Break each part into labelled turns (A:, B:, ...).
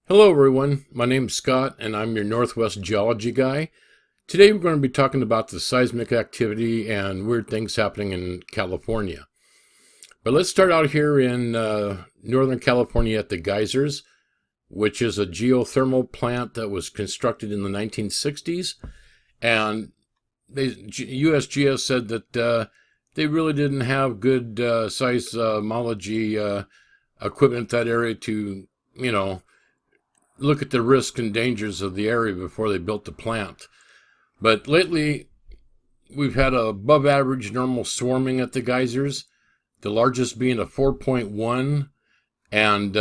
A: Hello everyone, my name is Scott and I'm your Northwest Geology guy. Today we're going to be talking about the seismic activity and weird things happening in California. But let's start out here in Northern California at the Geysers, which is a geothermal plant that was constructed in the 1960s. And USGS said that they really didn't have good seismology equipment in that area to, look at the risks and dangers of the area before they built the plant. But lately, we've had a above average normal swarming at the geysers, the largest being a 4.1, and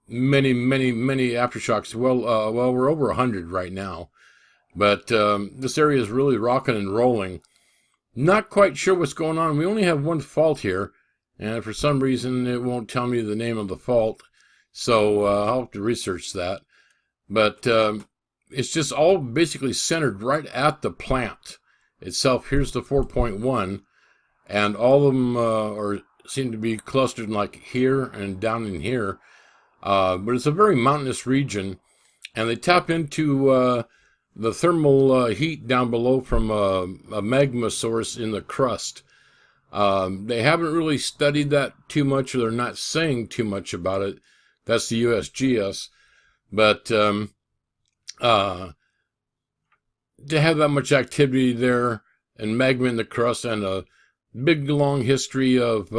A: many aftershocks. Well, we're over 100 right now. But this area is really rocking and rolling. Not quite sure what's going on. We only have one fault here, and for some reason it won't tell me the name of the fault. So I'll have to research that. But it's just all basically centered right at the plant itself. Here's the 4.1, and all of them seem to be clustered like here and down in here. But it's a very mountainous region, and they tap into the thermal heat down below from a magma source in the crust. They haven't really studied that too much, or they're not saying too much about it. That's the USGS. But to have that much activity there and magma in the crust and a big long history of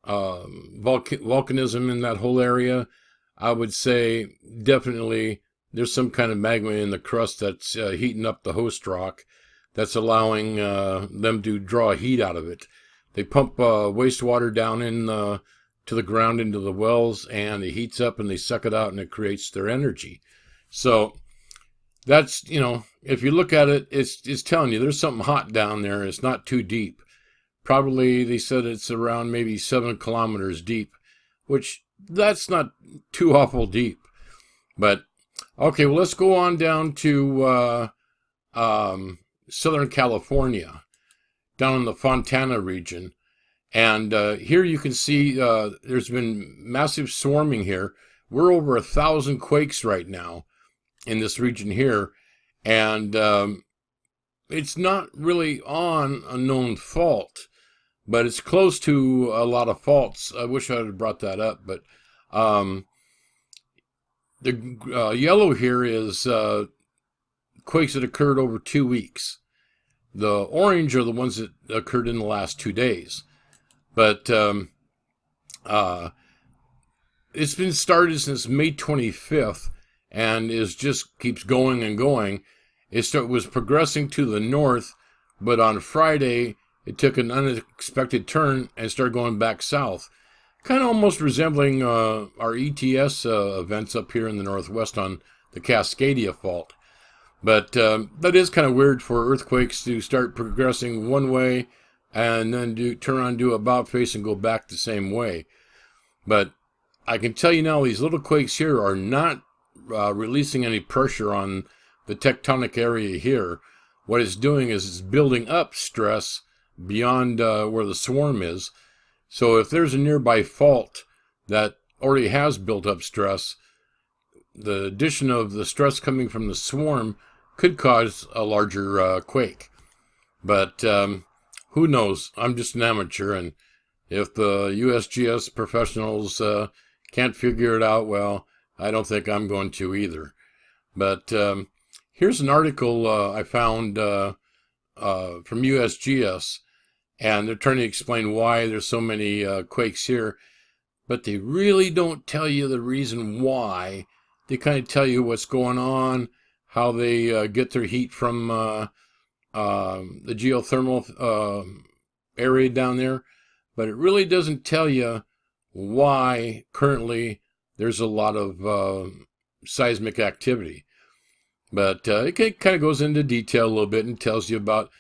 A: volcanism in that whole area, I would say definitely there's some kind of magma in the crust that's heating up the host rock that's allowing them to draw heat out of it. They pump wastewater down in to the ground into the wells, and it heats up and they suck it out and it creates their energy. So that's, if you look at it, it's telling you there's something hot down there. It's not too deep. Probably they said it's around maybe 7 kilometers deep, which that's not too awful deep. But okay, well, let's go on down to Southern California, down in the Fontana region. And here you can see there's been massive swarming here. We're over 1,000 quakes right now in this region here. And it's not really on a known fault, but it's close to a lot of faults. I wish I had brought that up. But the yellow here is quakes that occurred over 2 weeks. The orange are the ones that occurred in the last 2 days. But it's been started since May 25th and keeps going and going. It was progressing to the north, but on Friday it took an unexpected turn and started going back south. Kind of almost resembling our ETS events up here in the northwest on the Cascadia Fault. But that is kind of weird for earthquakes to start progressing one way and then turn around, do a about face, and go back the same way. But I can tell you now, these little quakes here are not releasing any pressure on the tectonic area here. What it's doing is it's building up stress beyond where the swarm is. So if there's a nearby fault that already has built up stress, the addition of the stress coming from the swarm could cause a larger quake. But who knows? I'm just an amateur, and if the USGS professionals can't figure it out, well, I don't think I'm going to either. But here's an article I found from USGS, and they're trying to explain why there's so many quakes here, but they really don't tell you the reason why. They kind of tell you what's going on, how they get their heat from the geothermal area down there, but it really doesn't tell you why currently there's a lot of seismic activity. But it kind of goes into detail a little bit and tells you about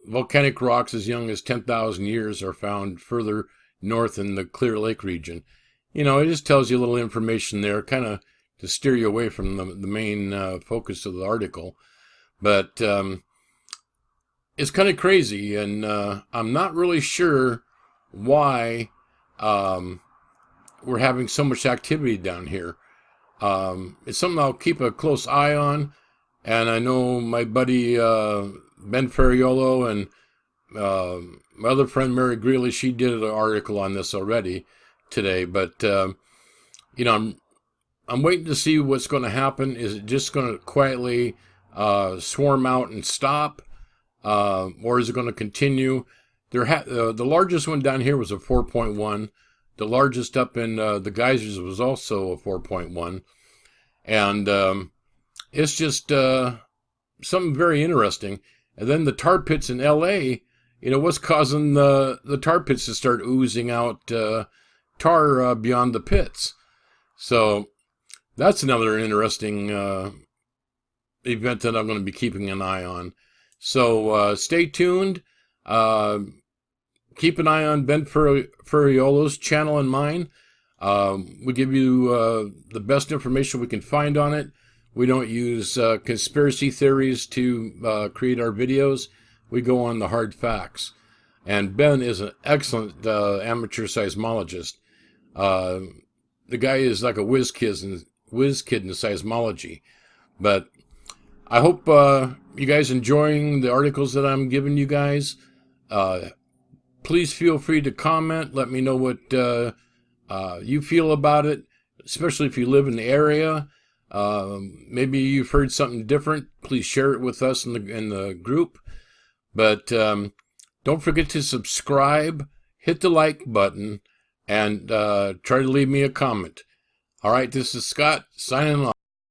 A: volcanic rocks as young as 10,000 years are found further north in the Clear Lake region. It just tells you a little information there, kind of to steer you away from the main focus of the article. But it's kind of crazy, and I'm not really sure why we're having so much activity down here. It's something I'll keep a close eye on, and I know my buddy Ben Ferriolo and my other friend Mary Greeley, she did an article on this already today, but I'm waiting to see what's going to happen. Is it just going to quietly swarm out and stop, or is it going to continue? The largest one down here was a 4.1. The largest up in the geysers was also a 4.1, and it's just something very interesting. And then the tar pits in L.A., what's causing the tar pits to start oozing out tar beyond the pits. So that's another interesting event that I'm going to be keeping an eye on. So stay tuned. Keep an eye on Ben Ferriolo's channel and mine. We give you the best information we can find on it. We don't use conspiracy theories to create our videos. We go on the hard facts. And Ben is an excellent amateur seismologist. The guy is like a whiz kid in seismology. But I hope you guys enjoying the articles that I'm giving you guys. Please feel free to comment. Let me know what you feel about it, especially if you live in the area. Maybe you've heard something different. Please share it with us in the group. But don't forget to subscribe, hit the like button, and try to leave me a comment. All right, this is Scott signing off.